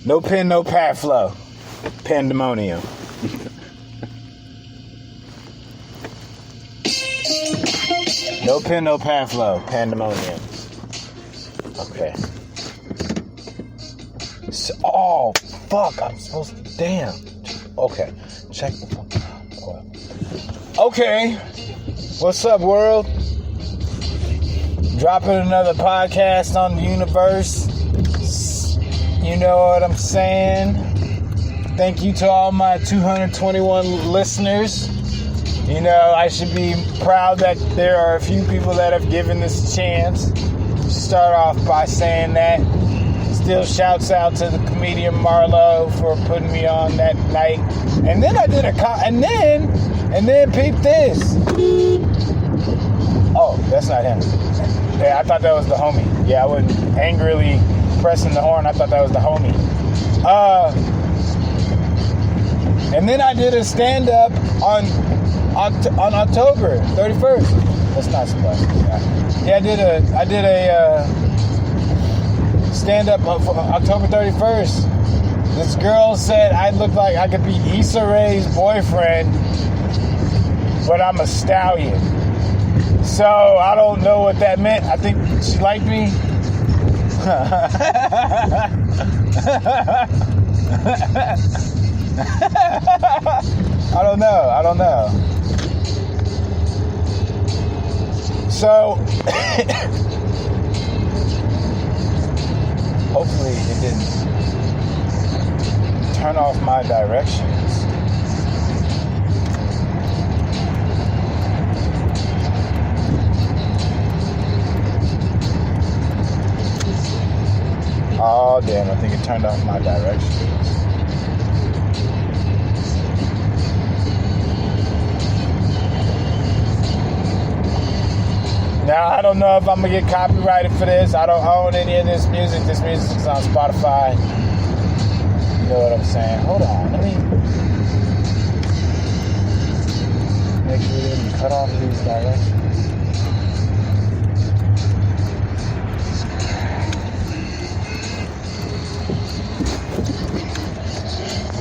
No pen, no pad flow. Pandemonium. No pen, no pad flow. Pandemonium. Okay. So, oh, fuck. I'm supposed to... Damn. Okay. Check the fuck out. Okay. What's up, world? Dropping another podcast on the universe. You know what I'm saying? Thank you to all my 221 listeners. You know, I should be proud that there are a few people that have given this a chance. Start off by saying that. Still shouts out to the comedian Marlo for putting me on that night. And then I did and then peep this. Oh, that's not him. Yeah, I thought that was the homie. Yeah, I wasn't angrily pressing the horn. I thought that was the homie. And then I did a stand-up on October 31st. That's not surprising. Yeah, I did a stand-up on October 31st. This girl said I look like I could be Issa Rae's boyfriend, but I'm a stallion. So I don't know what that meant. I think she liked me. I don't know. So hopefully it didn't turn off my directions. Oh damn, I think it turned off my directions. Now, I don't know if I'm going to get copyrighted for this. I don't own any of this music. This music's on Spotify. You know what I'm saying? Hold on. Let me make sure we didn't cut off these directions.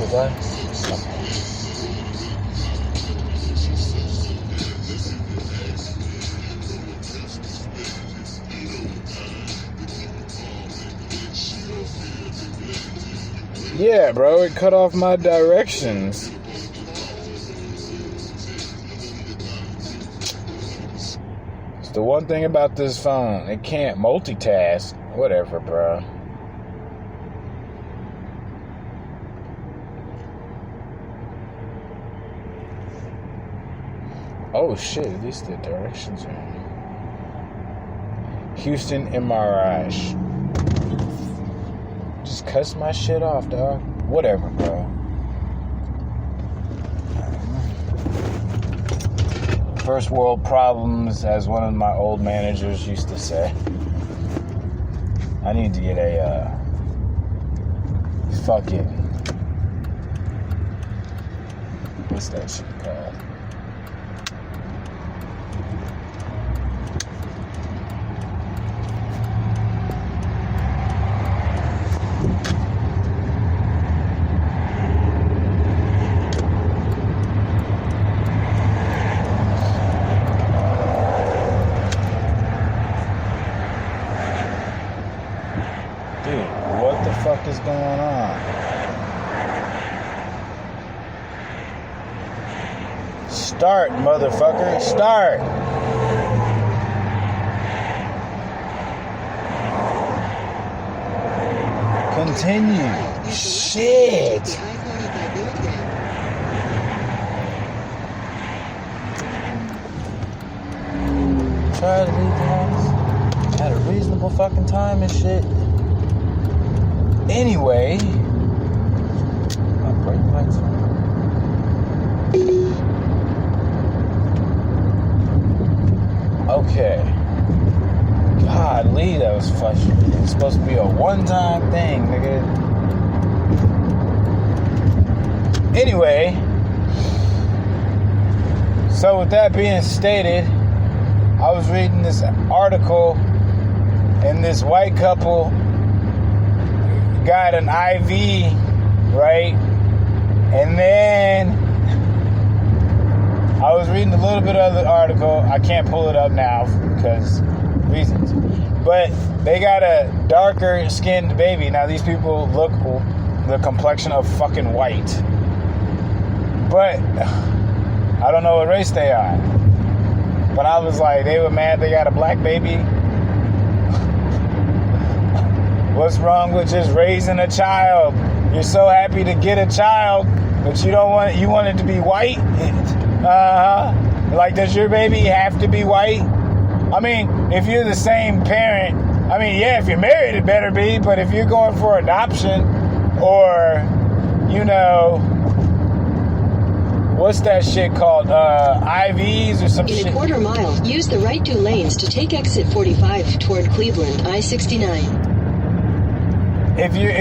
Was that? Yeah, bro, it cut off my directions. It's the one thing about this phone. It can't multitask. Whatever, bro. Oh, shit, at least the directions are... Houston MRI. Just cuss my shit off, dog. Whatever, bro. First world problems, as one of my old managers used to say. I need to get a fucking... What's that shit called? Is going on? Start, motherfucker. Start. Continue. Shit. Try to leave the house at a reasonable fucking time and shit. Anyway, my brake lights are on. Okay. Godly, that was frustrating. It's supposed to be a one-time thing, nigga. Anyway, so with that being stated, I was reading this article, and this white couple got an IV, right? And then I was reading a little bit of the article. I can't pull it up now because reasons. But they got a darker skinned baby. Now these people look the complexion of fucking white. But I don't know what race they are. But I was like, they were mad they got a black baby. What's wrong with just raising a child? You're so happy to get a child, but you want it to be white? Like, does your baby have to be white? I mean, if you're the same parent, I mean, yeah, if you're married, it better be, but if you're going for adoption or, what's that shit called? IVs or some shit? In a quarter mile, use the right 2 lanes to take exit 45 toward Cleveland, I-69. If you're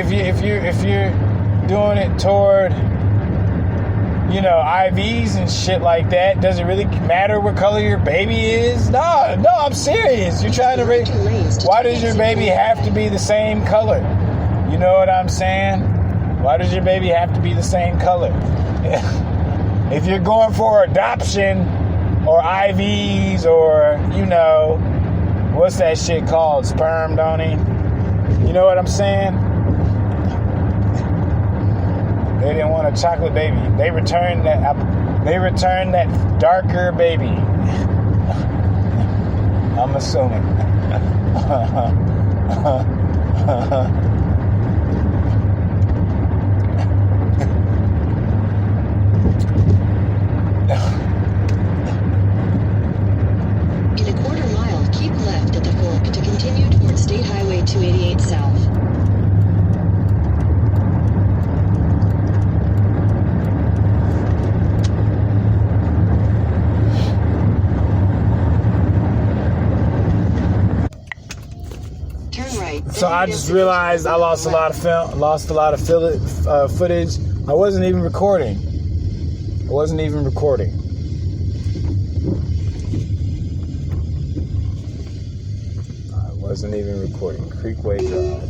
doing it toward, IVs and shit like that, does it really matter what color your baby is? No, I'm serious. You're trying to raise. Why does your baby have to be the same color? You know what I'm saying? Why does your baby have to be the same color? If you're going for adoption or IVs or, what's that shit called? Sperm donor. You know what I'm saying? They didn't want a chocolate baby. They returned that darker baby. I'm assuming. In a quarter mile, keep left at the fork to continue toward State Highway 288 South. So I just realized I lost a lot of footage. I wasn't even recording. Creekway Drive.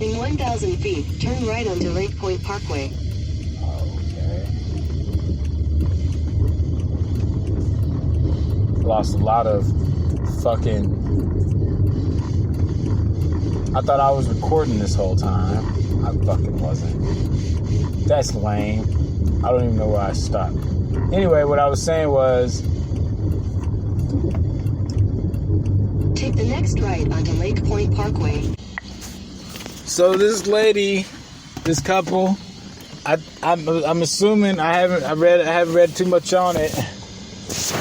In 1,000 feet, turn right onto Lake Point Parkway. Okay. Lost a lot of fucking... I thought I was recording this whole time. I fucking wasn't. That's lame. I don't even know where I stopped. Anyway, what I was saying was... Take the next right onto Lake Point Parkway. So this lady, this couple, I'm assuming I haven't read too much on it,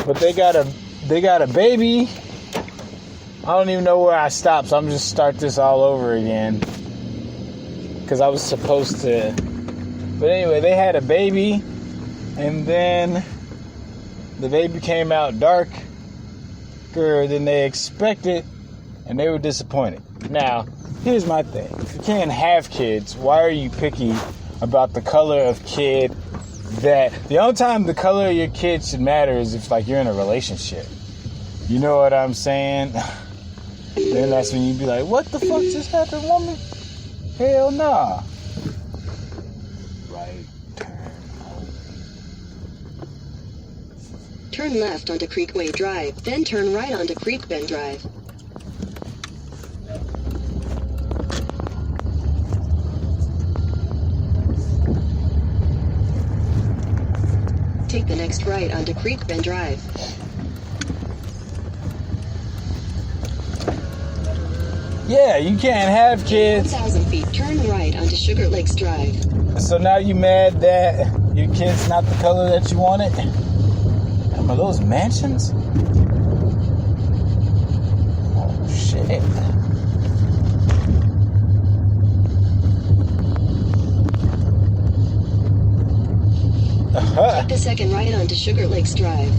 but they got a baby. I don't even know where I stopped, so I'm just start this all over again because I was supposed to. But anyway, they had a baby, and then the baby came out darker than they expected, and they were disappointed. Now, here's my thing. If you can't have kids, why are you picky about the color of kid that... The only time the color of your kid should matter is if, like, you're in a relationship. You know what I'm saying? Then that's when you be like, what the fuck just happened, woman? Hell nah. Right turn home. Turn left onto Creekway Drive, then turn right onto Creek Bend Drive. Take the next right onto Creek Bend Drive. Yeah, you can't have kids. 1,000 feet, turn right onto Sugar Lakes Drive. So now you mad that your kid's not the color that you wanted? Are those mansions? Oh, shit. Take the second right onto Sugar Lakes Drive.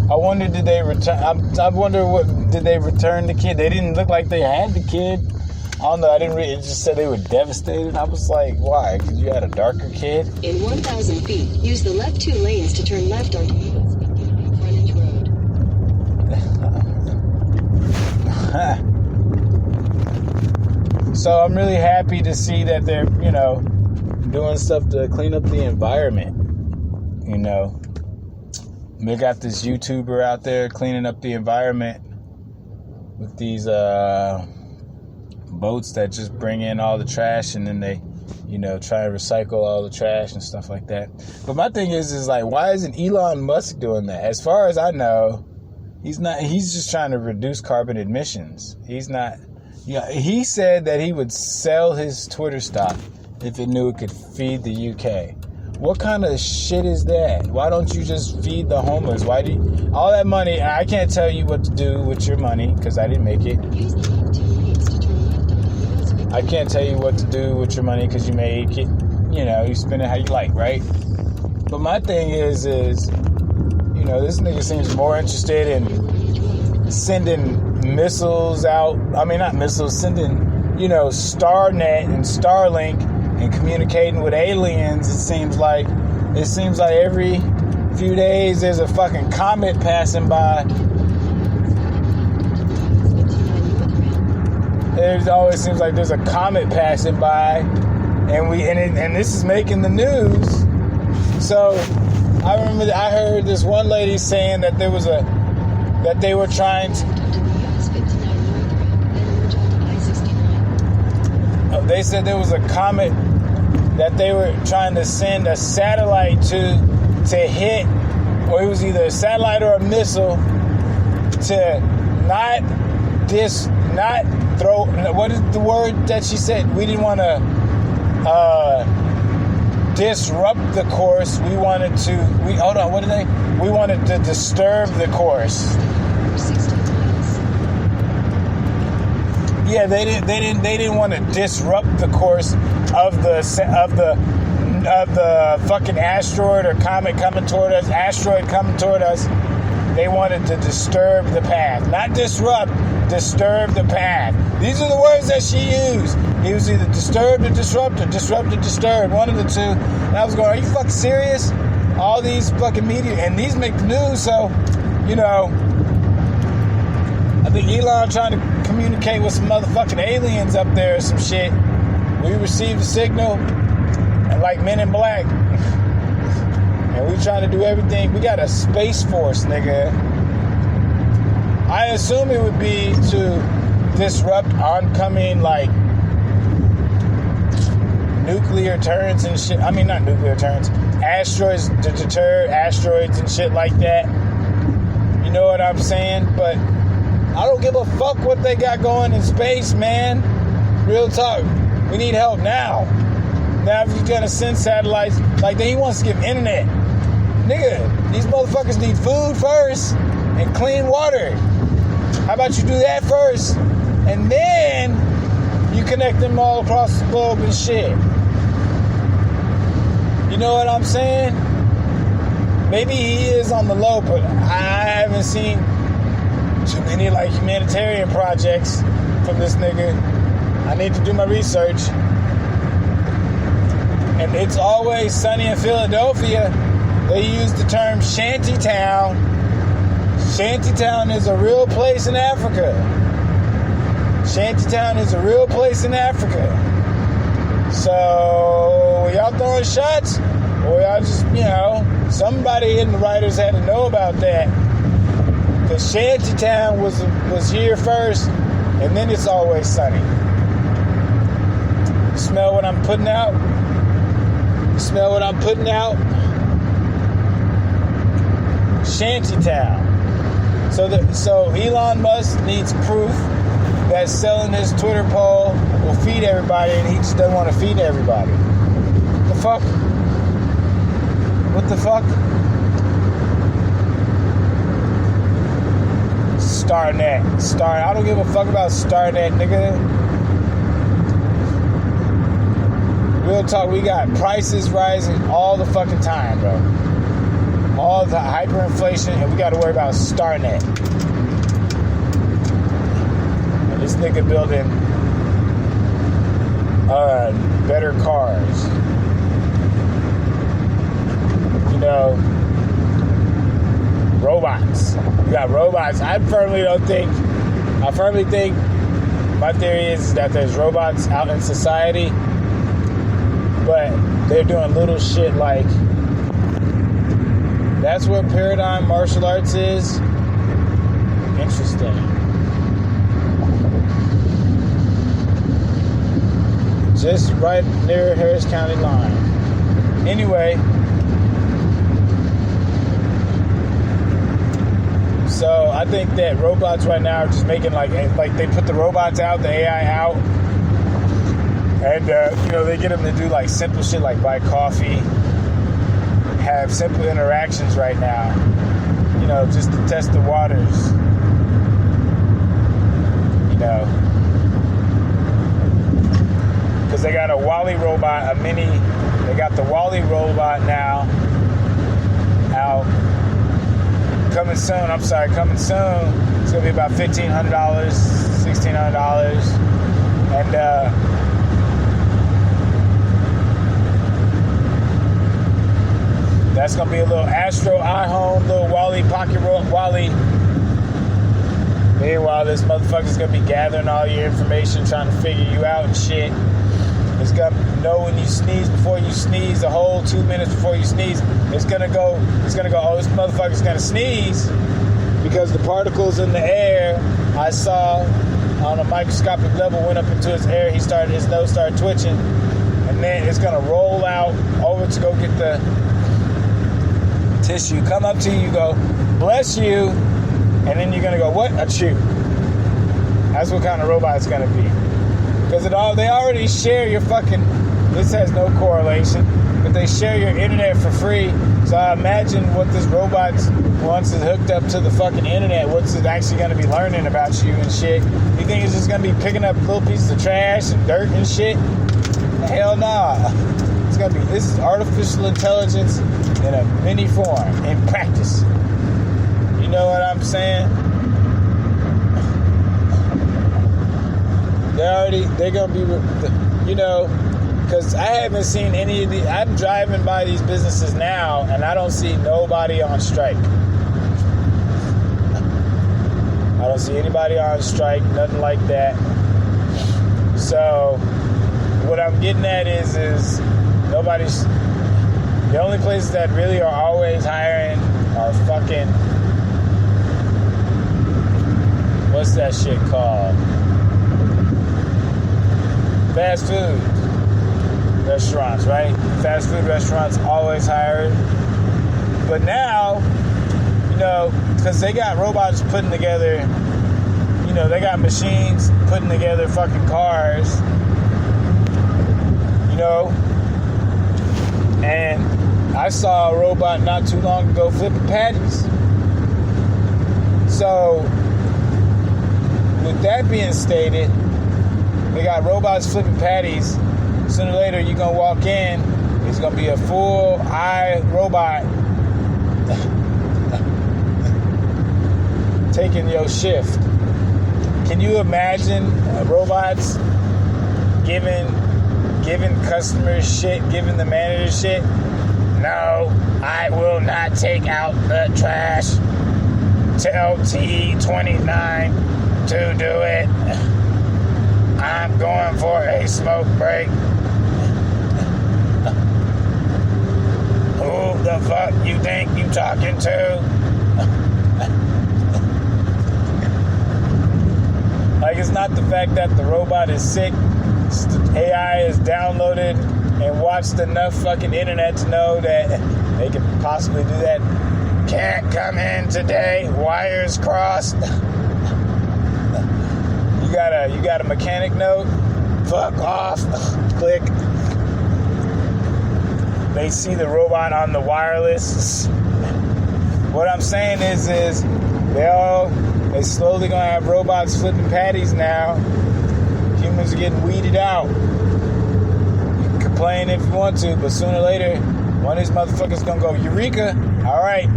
I wonder, did they return? I wonder did they return the kid? They didn't look like they had the kid. I don't know. I didn't read. It just said they were devastated. I was like, why? Because you had a darker kid. In 1,000 feet, use the left 2 lanes to turn left onto Frontage Road. So I'm really happy to see that they're, doing stuff to clean up the environment. They got this YouTuber out there cleaning up the environment with these boats that just bring in all the trash, and then they, try to recycle all the trash and stuff like that. But my thing is like, why isn't Elon Musk doing that? As far as I know, he's just trying to reduce carbon emissions. He's not. He said that he would sell his Twitter stock if it knew it could feed the UK. What kind of shit is that? Why don't you just feed the homeless? Why do you, all that money? I can't tell you what to do with your money because I didn't make it. I can't tell you what to do with your money because you make it. You spend it how you like, right? But my thing is, this nigga seems more interested in sending missiles out. I mean, not missiles, sending, Starnet and Starlink and communicating with aliens. It seems like every few days there's a fucking comet passing by. It always seems like there's a comet passing by, and this is making the news. So I remember I heard this one lady saying that they were trying to. They said there was a comet that they were trying to send a satellite to hit, or it was either a satellite or a missile to not throw. What is the word that she said? We didn't want to disrupt the course. We wanted to. Hold on. What did they? We wanted to disturb the course. Yeah, they didn't want to disrupt the course of the fucking asteroid or comet coming toward us. Asteroid coming toward us. They wanted to disturb the path, not disrupt. Disturb the path. These are the words that she used. It was either disturbed or disrupt, or disrupt or disturbed. One of the two. And I was going, are you fucking serious? All these fucking media, and these make the news, so, I think Elon trying to communicate with some motherfucking aliens up there or some shit. We received a signal, and like Men in Black, and we trying to do everything. We got a space force, nigga. I assume it would be to disrupt oncoming, like, nuclear turrets and shit. I mean, not nuclear turrets. Asteroids, to deter asteroids and shit like that. You know what I'm saying? But I don't give a fuck what they got going in space, man. Real talk. We need help now. Now, if you're gonna send satellites, like, then he wants to give internet. Nigga, these motherfuckers need food first and clean water. How about you do that first, and then you connect them all across the globe and shit? You know what I'm saying? Maybe he is on the low, but I haven't seen too many, like, humanitarian projects from this nigga. I need to do my research. And it's always sunny in Philadelphia. They use the term shantytown. Shantytown is a real place in Africa. Shantytown is a real place in Africa. So, y'all throwing shots? Or y'all just, somebody in the writers had to know about that. Because Shantytown was here first, and then it's always sunny. You smell what I'm putting out? You smell what I'm putting out? Shantytown. So Elon Musk needs proof that selling his Twitter poll will feed everybody, and he just doesn't want to feed everybody. The fuck? What the fuck? Starnet. I don't give a fuck about Starnet, nigga. Real talk, we got prices rising all the fucking time, bro. All the hyperinflation, and we got to worry about Starnet. And this nigga building better cars. Robots. We got robots. I firmly think my theory is that there's robots out in society, but they're doing little shit like, that's where Paradigm Martial Arts is. Interesting. Just right near Harris County line. Anyway, so I think that robots right now are just making like they put the robots out, the AI out, and they get them to do like simple shit like buy coffee, have simple interactions right now, just to test the waters, because they got a Wally robot, they got the Wally robot now out. Coming soon. It's going to be about $1,500, $1,600. And that's going to be a little Astro iHome, little Wally pocket Wally. Meanwhile, this motherfucker's going to be gathering all your information, trying to figure you out and shit. It's going to know when you sneeze before you sneeze, the whole 2 minutes before you sneeze. It's going to go, oh, this motherfucker's going to sneeze because the particles in the air I saw on a microscopic level went up into his air. His nose started twitching, and then it's going to roll out over to go get the tissue, come up to you, go, bless you, and then you're going to go, what? Achoo. That's what kind of robot it's going to be. Because they already share your fucking, this has no correlation, but they share your internet for free. So I imagine what this robot, once it's hooked up to the fucking internet, what's it actually going to be learning about you and shit? You think it's just going to be picking up little pieces of trash and dirt and shit? Hell nah. This is artificial intelligence in a mini form, in practice. You know what I'm saying? They're going to be, because I haven't seen any of the, I'm driving by these businesses now, and I don't see nobody on strike. I don't see anybody on strike, nothing like that. So, what I'm getting at is nobody's, the only places that really are always hiring are fucking, what's that shit called? Fast food restaurants, right? Fast food restaurants always hired. But now, because they got robots putting together, they got machines putting together fucking cars, and I saw a robot not too long ago flipping patties. So, with that being stated, they got robots flipping patties. Sooner or later, you're going to walk in. It's going to be a full-eye robot taking your shift. Can you imagine robots giving customers shit, giving the manager shit? No, I will not take out the trash. Tell T29 to do it. I'm going for a smoke break. Who the fuck you think you talking to? Like, it's not the fact that the robot is sick. The AI is downloaded and watched enough fucking internet to know that they could possibly do that. Can't come in today. Wires crossed. You got a mechanic note? Fuck off. Click. They see the robot on the wireless. What I'm saying is they slowly gonna have robots flipping patties now. Humans are getting weeded out. You can complain if you want to, but sooner or later, one of these motherfuckers gonna go, Eureka! Alright,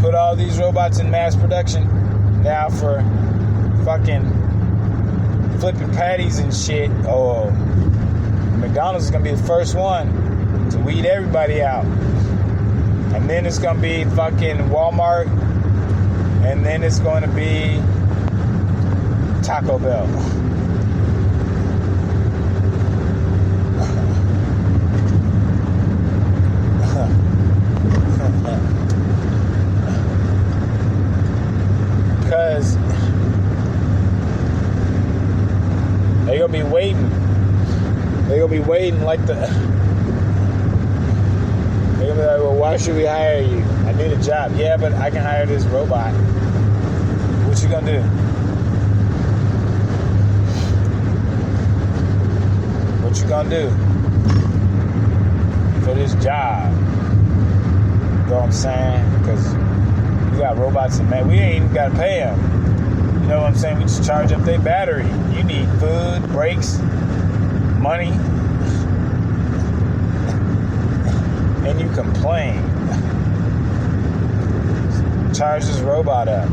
put all these robots in mass production now for fucking flipping patties and shit. Oh, McDonald's is gonna be the first one to weed everybody out. And then it's gonna be fucking Walmart. And then it's gonna be Taco Bell. They gonna be waiting. They gonna be waiting like the. They gonna be like, well, why should we hire you? I need a job. Yeah, but I can hire this robot. What you gonna do? What you gonna do for this job? You know what I'm saying? Because we got robots and man, we ain't even gotta pay them. You know what I'm saying? We just charge up their battery. You need food, breaks, money, and you complain. Charge this robot up.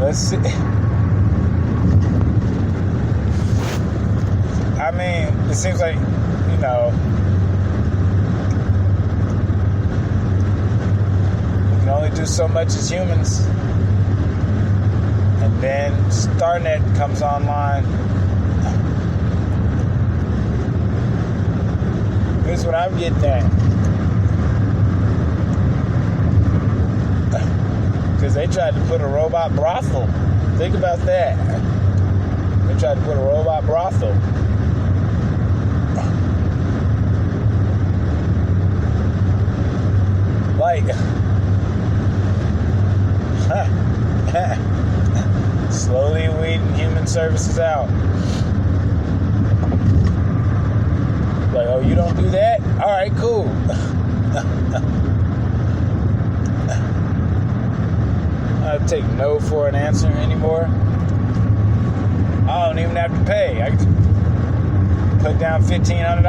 Let's see. I mean, it seems like, you know, we can only do so much as humans. And then StarNet comes online. Here's what I'm getting at. Because they tried to put a robot brothel. Think about that. They tried to put a robot brothel. Like, slowly weeding human services out. Like, oh, you don't do that? All right, cool. I take no for an answer anymore. I don't even have to pay. I can just put down $1,500.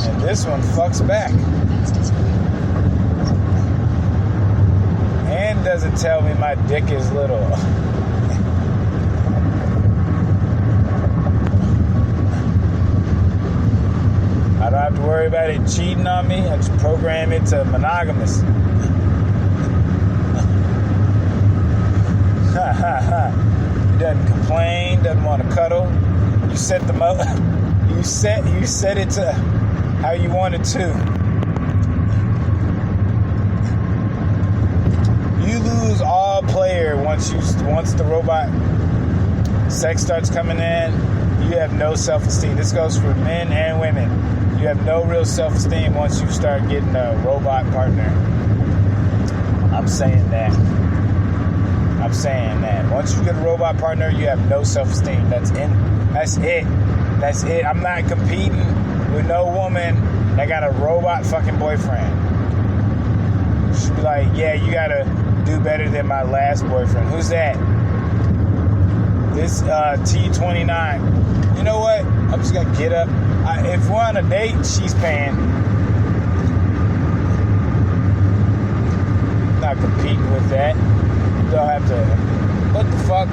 And this one fucks back. And doesn't tell me my dick is little. I don't have to worry about it cheating on me. I just program it to monogamous. Doesn't complain, doesn't want to cuddle. You set the you set it to how you want it to. You lose all player once the robot sex starts coming in. You have no self-esteem. This goes for men and women. You have no real self-esteem once you start getting a robot partner. I'm saying that. Once you get a robot partner, you have no self-esteem. That's it. I'm not competing with no woman that got a robot fucking boyfriend. She'd be like, yeah, you gotta do better than my last boyfriend. Who's that? This T29. You know what? I'm just gonna get up. If we're on a date, she's paying. Not competing with that. Don't have to. What the fuck?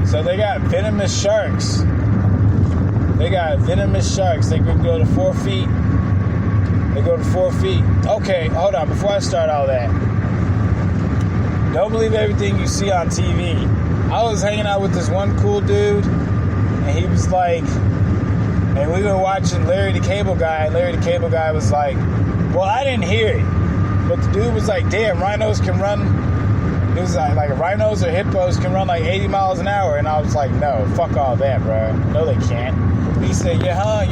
So they got venomous sharks. They can go to 4 feet. They go to 4 feet. Okay, hold on. Before I start all that, don't believe everything you see on TV. I was hanging out with this one cool dude, and he was like, and we were watching Larry the Cable Guy, and Larry the Cable Guy was like, well, I didn't hear it. But the dude was like, damn, rhinos can run. It was like rhinos or hippos can run like 80 miles an hour. And I was like, no, fuck all that, bro. No, they can't. He said, yeah, huh?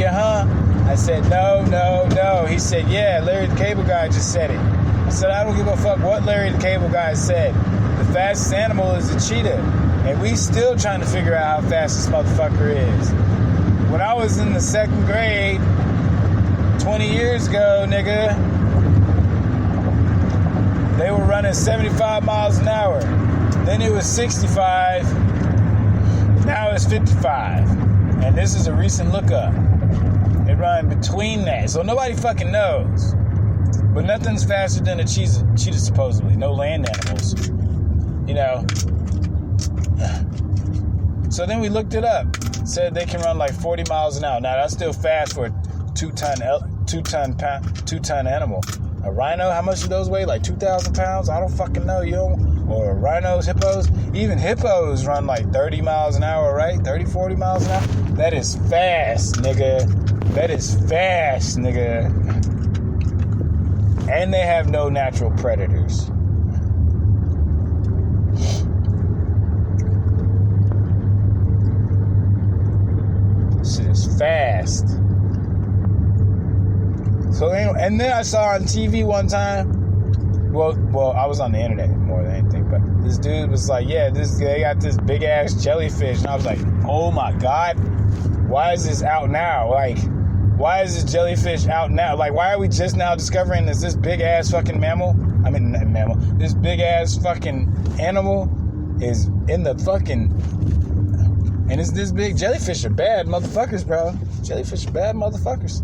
I said, no. He said, yeah, Larry the Cable Guy just said it. I said, I don't give a fuck what Larry the Cable Guy said. The fastest animal is a cheetah. And we still trying to figure out how fast this motherfucker is. When I was in the 2nd grade, 20 years ago, nigga, they were running 75 miles an hour. Then it was 65. Now it's 55. And this is a recent lookup. They run between that. So nobody fucking knows. But nothing's faster than a cheetah, supposedly. No land animals. You know. So then we looked it up. It said they can run like 40 miles an hour. Now that's still fast for a two-ton animal. A rhino, how much do those weigh? Like 2,000 pounds? I don't fucking know, Or rhinos, hippos. Even hippos run like 30 miles an hour, right? 30, 40 miles an hour. That is fast, nigga. That is fast, nigga. And they have no natural predators. Shit is fast. So anyway, and then I saw on TV one time. Well, I was on the internet more than anything, but this dude was like, "Yeah, they got this big ass jellyfish," and I was like, "Oh my god, why is this out now? Like, why is this jellyfish out now? Like, why are we just now discovering this big ass fucking mammal? I mean, not mammal. This big ass fucking animal is in the fucking." And it's this big. Jellyfish are bad motherfuckers, bro. Jellyfish are bad motherfuckers.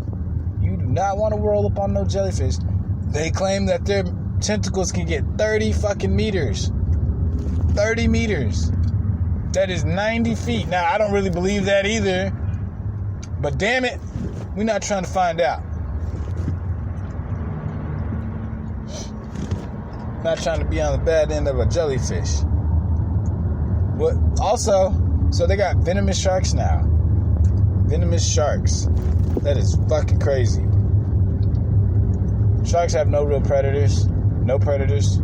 You do not want to whirl up on no jellyfish. They claim that their tentacles can get 30 fucking meters. 30 meters. That is 90 feet. Now, I don't really believe that either. But damn it, we're not trying to find out. Not trying to be on the bad end of a jellyfish. What? Also, so they got venomous sharks now. Venomous sharks. That is fucking crazy. Sharks have no real predators. No predators.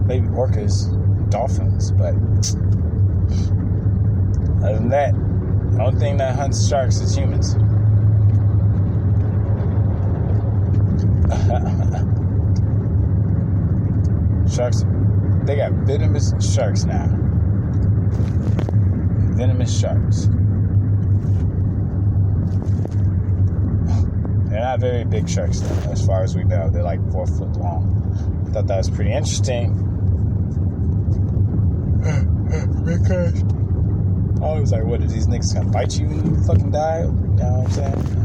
Maybe orcas, dolphins, but other than that, the only thing that hunts sharks is humans. Sharks, they got venomous sharks now. Venomous sharks. They're not very big sharks, though, as far as we know. They're like 4 foot long. I thought that was pretty interesting. Because I was like, what, are these niggas gonna bite you when you fucking die? You know what I'm saying?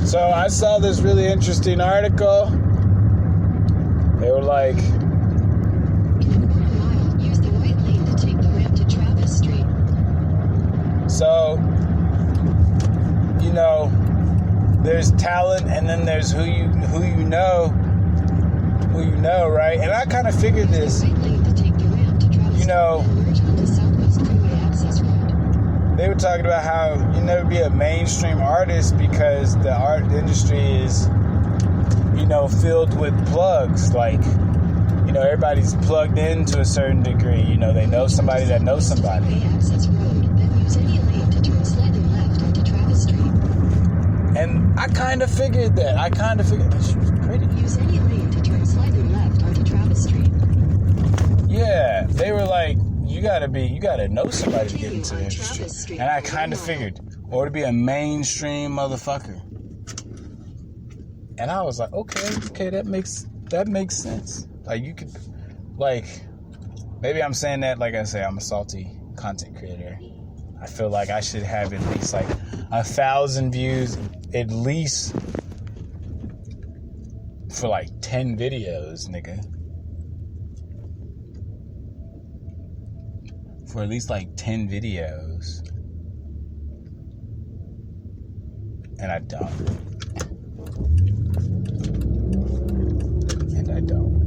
So I saw this really interesting article. They were like, use the right lane to take the ramp to Travis Street. So, you know, there's talent and then there's who you know, right? And I kind of figured this, you know, they were talking about how you never be a mainstream artist because the art industry is, you know, filled with plugs. Like, you know, everybody's plugged in to a certain degree. You know, they know somebody that knows somebody. And I kind of figured that. She was pretty. Use any lane to turn slightly left onto Travis Street. Yeah, they were like, you gotta know somebody to get into the industry. And I kind of figured, or to be a mainstream motherfucker. And I was like, okay, that makes sense. Like, you could, like, maybe I'm saying that, like I say, I'm a salty content creator. I feel like I should have at least like 1,000 views, at least for like 10 videos, nigga. For at least like 10 videos. And I don't. And I don't.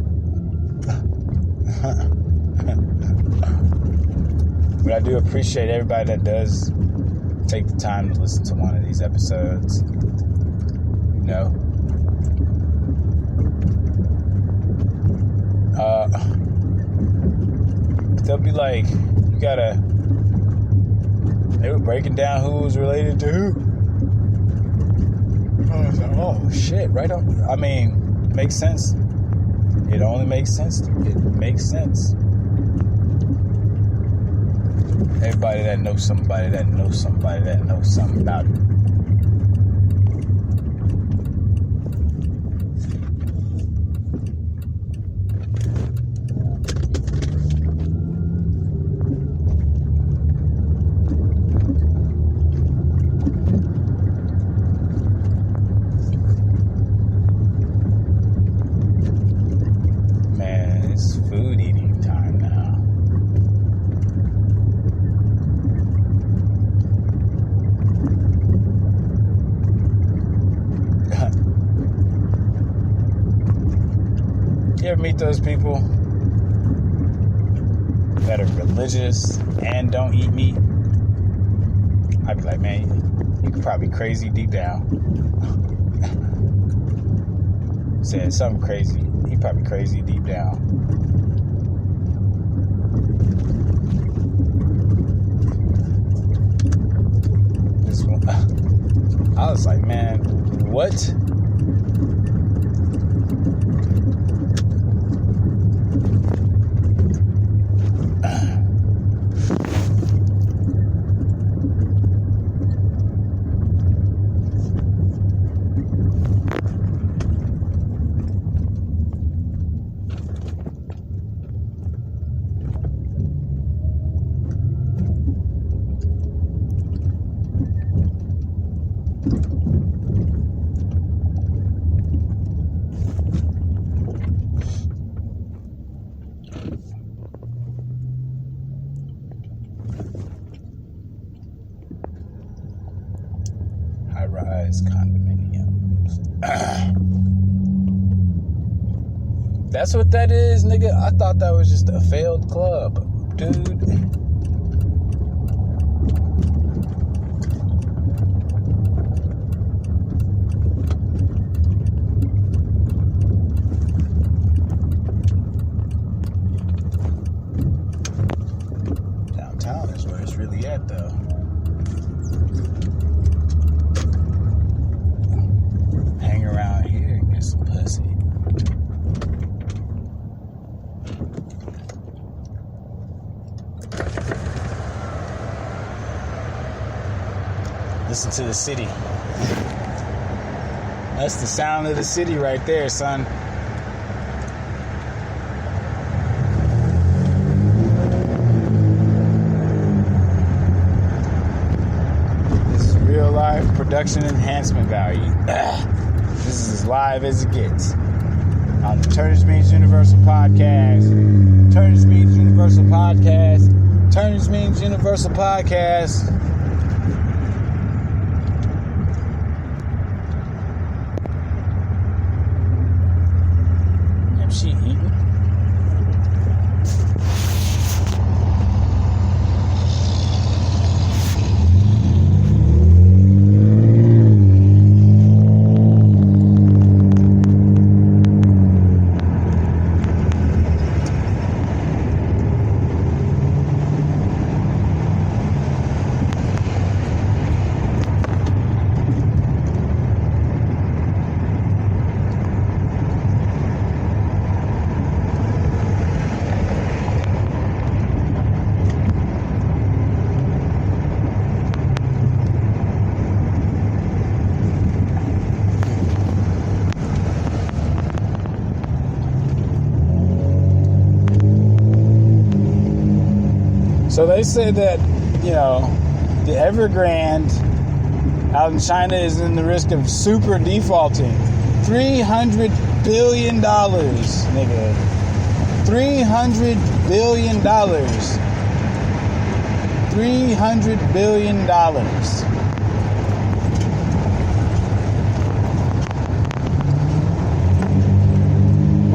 But I do appreciate everybody that does take the time to listen to one of these episodes. You know? They'll be like, they were breaking down who was related to who. I was like, oh shit, right on. I mean, makes sense. It only makes sense. It makes sense. Everybody that knows somebody that knows somebody that knows something about it. Man, it's food eating time now. You ever meet those people that are religious and don't eat meat? I'd be like, man, you could probably crazy deep down. Saying something crazy. You probably crazy deep down. This one, I was like, man, what? High-rise condominiums. That's what that is, nigga. I thought that was just a failed club, dude. Downtown is where it's really at, though. Hang around here and get some pussy. Listen to the city. That's the sound of the city right there, son. This is real life production enhancement value. This is as live as it gets. On the Turners Means Universal podcast. Turners Means Universal podcast. Turners Means Universal podcast. Am she eating? So they said that, you know, the Evergrande out in China is in the risk of super defaulting. $300 billion, nigga. $300 billion. $300 billion.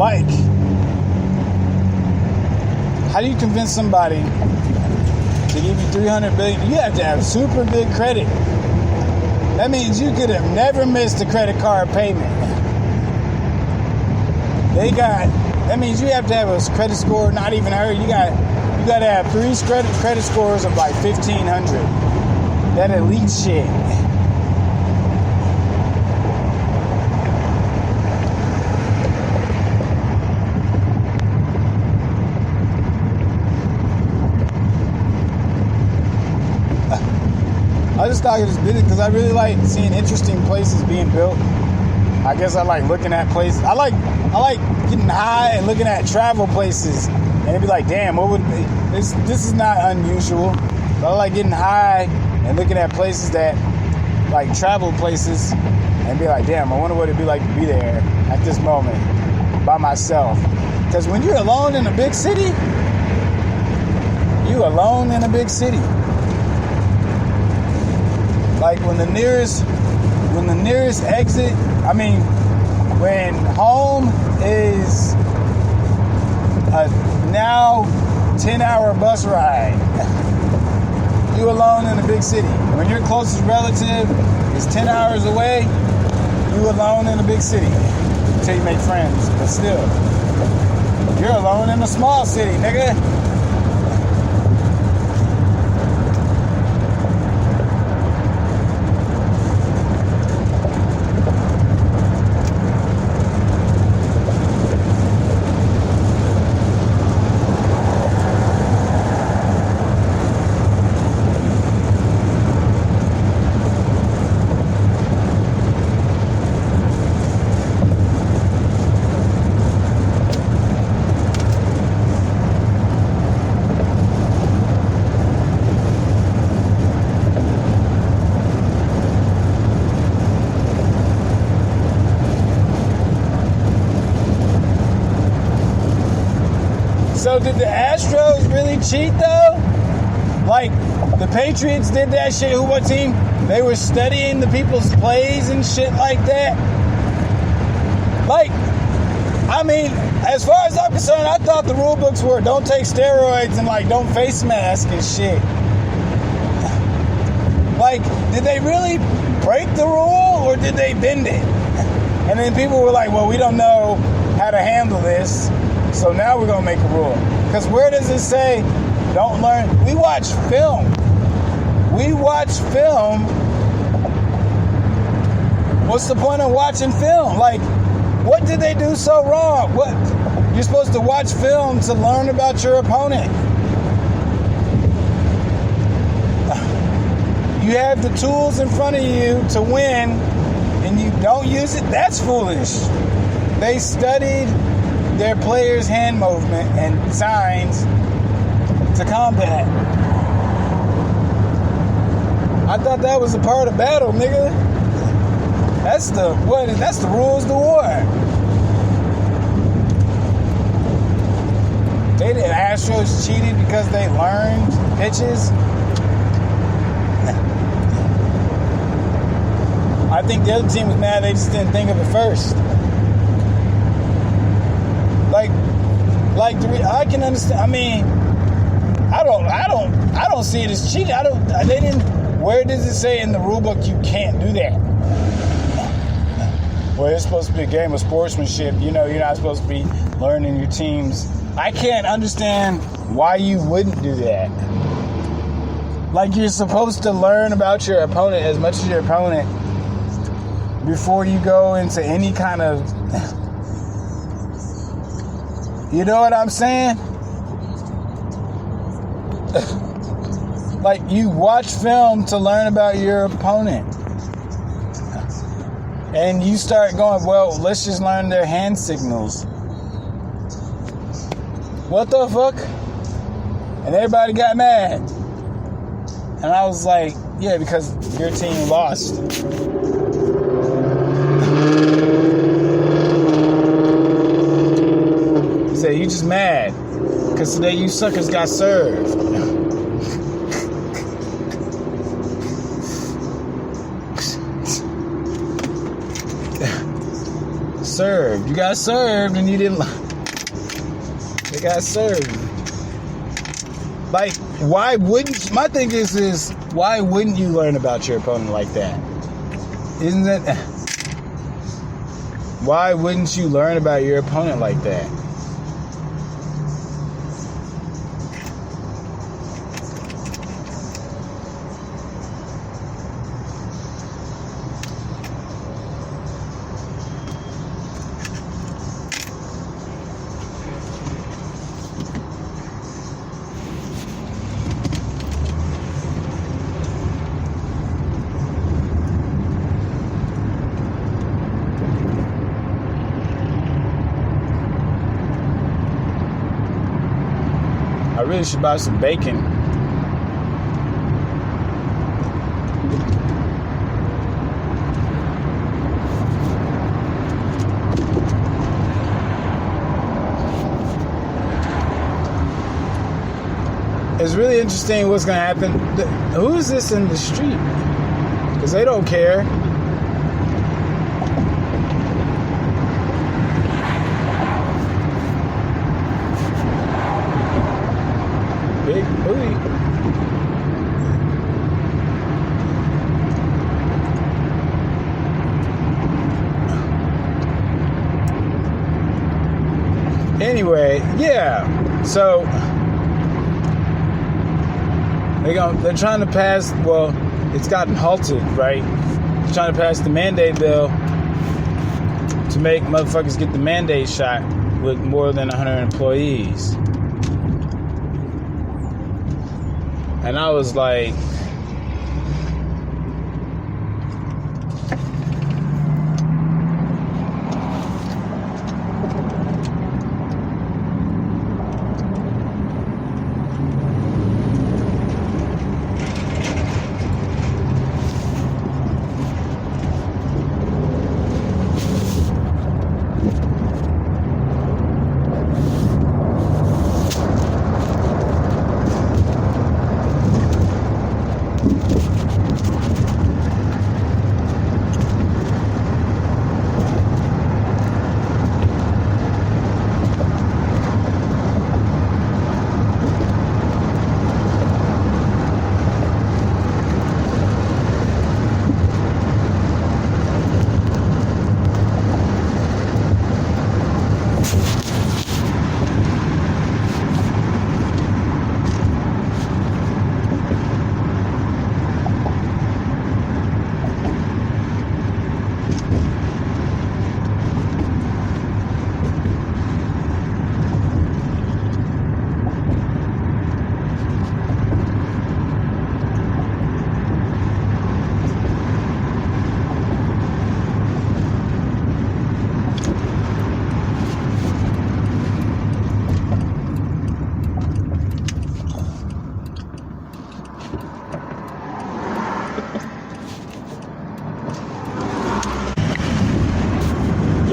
Like, how do you convince somebody to give you $300 billion? You have to have super big credit. That means you could have never missed a credit card payment. That means you have to have a credit score, not even hurt. You got to have 3 credit scores of like 1,500. That elite shit. I just thought it was busy because I really like seeing interesting places being built. I guess I like looking at places. I like getting high and looking at travel places, and it'd be like, damn, what would it be? This is not unusual. But I like getting high and looking at places that, like travel places, and be like, damn, I wonder what it'd be like to be there at this moment by myself. Because when you're alone in a big city, Like when the nearest exit, when home is a now 10-hour bus ride, you alone in a big city. When your closest relative is 10 hours away, you alone in a big city until you make friends. But still, you're alone in a small city, nigga. So did the Astros really cheat though? Like the Patriots did that shit. What team? They were studying the people's plays and shit like that. Like, as far as I'm concerned, I thought the rule books were don't take steroids and like don't face mask and shit. Like, did they really break the rule or did they bend it? And then people were like, well, we don't know how to handle this, so now we're going to make a rule. Because where does it say don't learn? We watch film. What's the point of watching film? Like, what did they do so wrong? What? You're supposed to watch film to learn about your opponent. You have the tools in front of you to win, and you don't use it? That's foolish. They studied their players' hand movement and signs to combat. I thought that was a part of battle, nigga. That's the rules of the war. The Astros cheated because they learned pitches. I think the other team was mad they just didn't think of it first. I can understand. I don't see it as cheating. Where does it say in the rule book you can't do that? Well, it's supposed to be a game of sportsmanship. You're not supposed to be learning your teams. I can't understand why you wouldn't do that. Like, you're supposed to learn about your opponent as much as your opponent before you go into any kind of... You know what I'm saying? Like, you watch film to learn about your opponent. And you start going, well, let's just learn their hand signals. What the fuck? And everybody got mad. And I was like, yeah, because your team lost. Say, you just mad because today you suckers got served. served. You got served and you didn't. They got served. Like, why wouldn't... My thing is why wouldn't you learn about your opponent like that? Isn't that... Why wouldn't you learn about your opponent like that? I really should buy some bacon. It's really interesting what's going to happen. Who is this in the street? Because they don't care. Big booty. Anyway, yeah. So they're trying to pass. Well, it's gotten halted, right? They're trying to pass the mandate bill to make motherfuckers get the mandate shot with more than 100 employees. And I was like,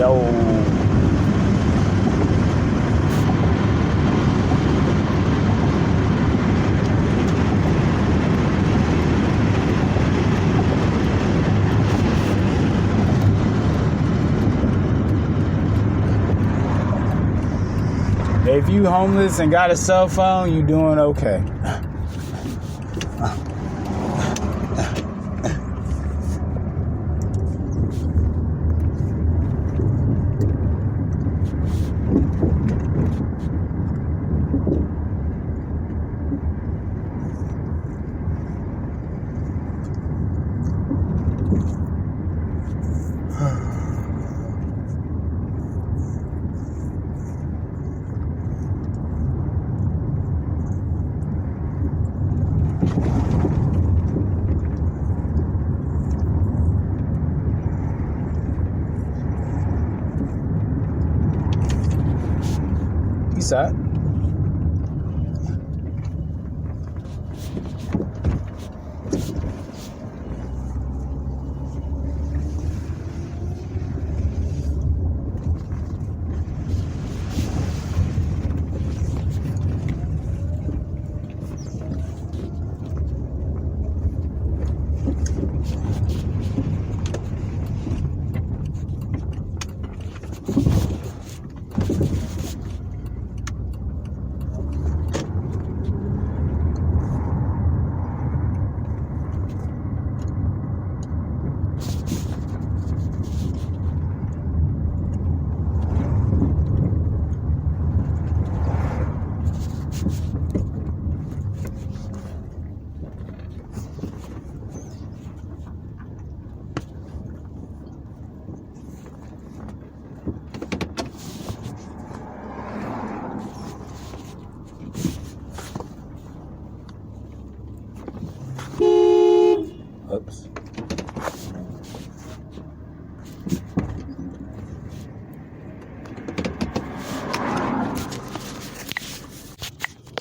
yo. If you homeless and got a cell phone, you doing okay. Peace out.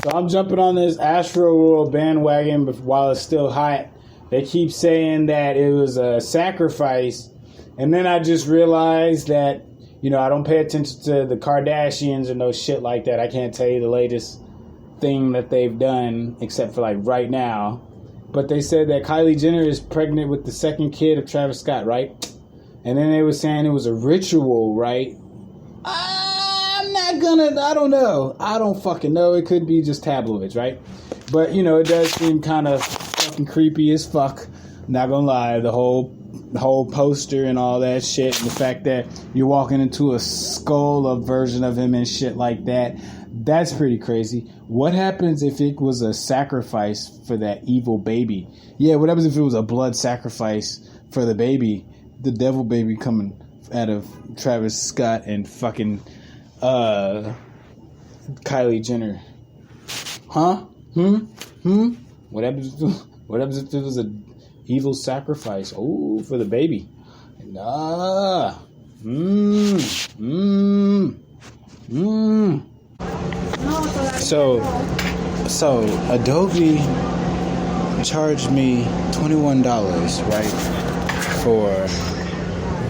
So I'm jumping on this Astroworld bandwagon while it's still hot. They keep saying that it was a sacrifice. And then I just realized that, I don't pay attention to the Kardashians or no shit like that. I can't tell you the latest thing that they've done except for like right now. But they said that Kylie Jenner is pregnant with the second kid of Travis Scott, right? And then they were saying it was a ritual, right? I don't know. I don't fucking know. It could be just tabloids, right? But, it does seem kind of fucking creepy as fuck. Not gonna lie. The whole poster and all that shit. And the fact that you're walking into a skull of version of him and shit like that. That's pretty crazy. What happens if it was a sacrifice for that evil baby? Yeah, what happens if it was a blood sacrifice for the baby? The devil baby coming out of Travis Scott and fucking Kylie Jenner. Huh? What happens if it was an evil sacrifice? Oh, for the baby. Nah. So Adobe charged me $21, right, for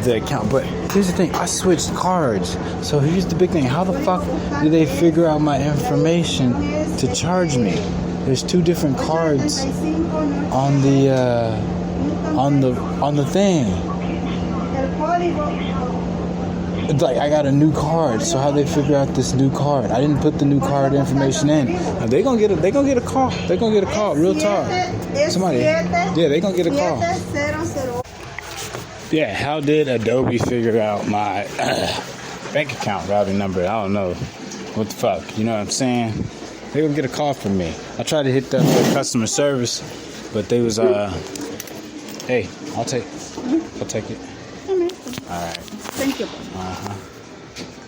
the account. But here's the thing, I switched cards. So here's the big thing. How the fuck did they figure out my information to charge me? There's two different cards on the thing. It's like I got a new card, so how they figure out this new card? I didn't put the new card information in. Now they gonna get a call. They're gonna get a call. Real talk. Somebody. Yeah, they gonna get a call. Yeah, how did Adobe figure out my bank account routing number? I don't know. What the fuck? You know what I'm saying? They gonna get a call from me. I tried to hit the customer service, but they was hey, I'll take it. All right. Thank you.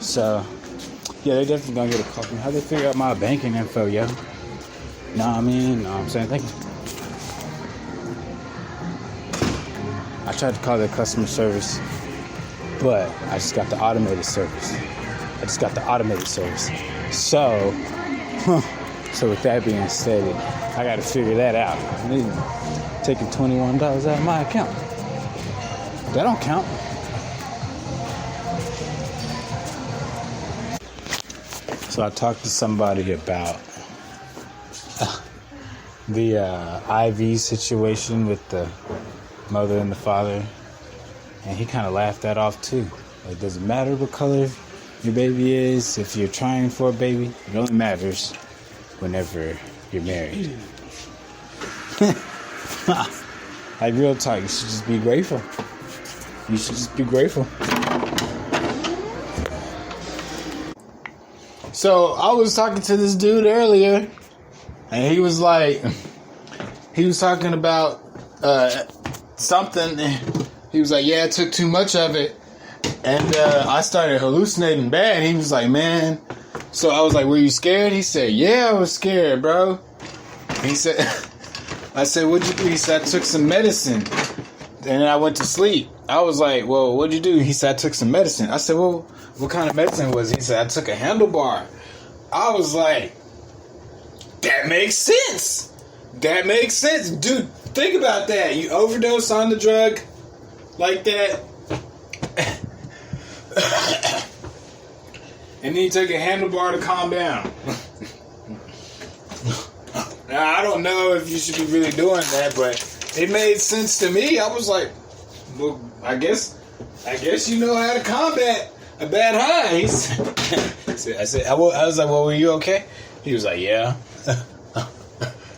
So, yeah, they definitely gonna get a call from me. How they figure out my banking info, yo? Know what I mean? Know what I'm saying? Thank you. I tried to call their customer service, but I just got the automated service. So with that being stated, I got to figure that out. I need taking $21 out of my account. That don't count. So I talked to somebody about the IV situation with the mother and the father, and he kind of laughed that off too. Like, doesn't matter what color your baby is. If you're trying for a baby, it only matters whenever you're married. Like, real talk, you should just be grateful. So I was talking to this dude earlier, and he was talking about something. He was like, yeah, I took too much of it, and I started hallucinating bad. He was like, man. So I was like, were you scared? He said, yeah, I was scared, bro. He said, I said, what'd you do? He said, I took some medicine, and then I went to sleep. I was like, well, what'd you do? He said, I took some medicine. I said, well, what kind of medicine was it? He said, I took a handlebar. I was like, that makes sense. Dude, think about that. You overdose on the drug like that, and then you take a handlebar to calm down. Now, I don't know if you should be really doing that, but it made sense to me. I was like, well, I guess you know how to combat a bad high. I was like, well, were you okay? He was like, yeah.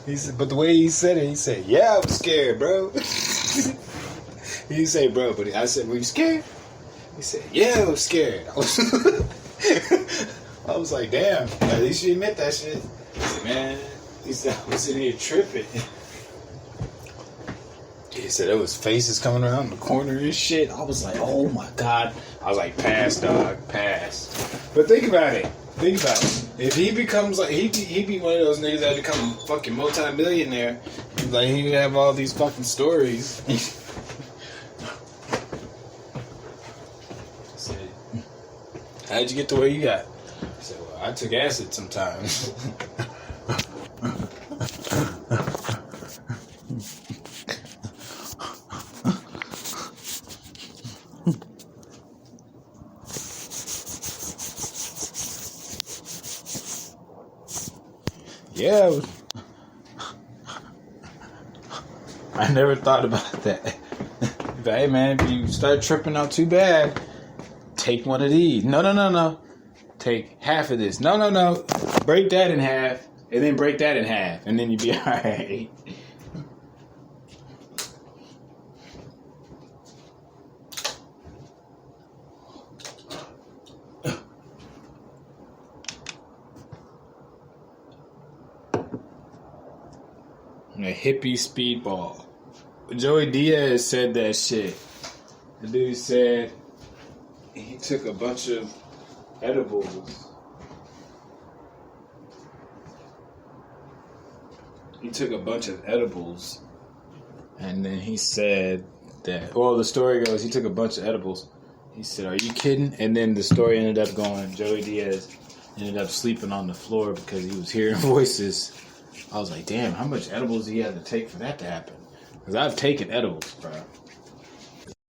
He said, but the way he said it, he said, yeah, I was scared, bro. He didn't say, bro, but I said, were you scared? He said, yeah, I was scared. I was like, damn, at least you admit that shit. He said, man, he said, I was in here tripping. He said there was faces coming around the corner and shit. I was like, oh my God. I was like, pass, dog, pass. But think about it. If he becomes like, he be one of those niggas that become a fucking multi-millionaire. Like, he would have all these fucking stories. I said, how'd you get to where you got? I said, well, I took acid sometimes. Yeah. I never thought about that. But hey, man, if you start tripping out too bad, take one of these. No. Take half of this. No. Break that in half, and then break that in half, and then you'll be all right. A hippie speedball. Joey Diaz said that shit. The dude said he took a bunch of edibles. And then he said that, well, the story goes, he took a bunch of edibles. He said, are you kidding? And then the story ended up going, Joey Diaz ended up sleeping on the floor because he was hearing voices. I was like, damn, how much edibles do you have to take for that to happen? Because I've taken edibles, bro.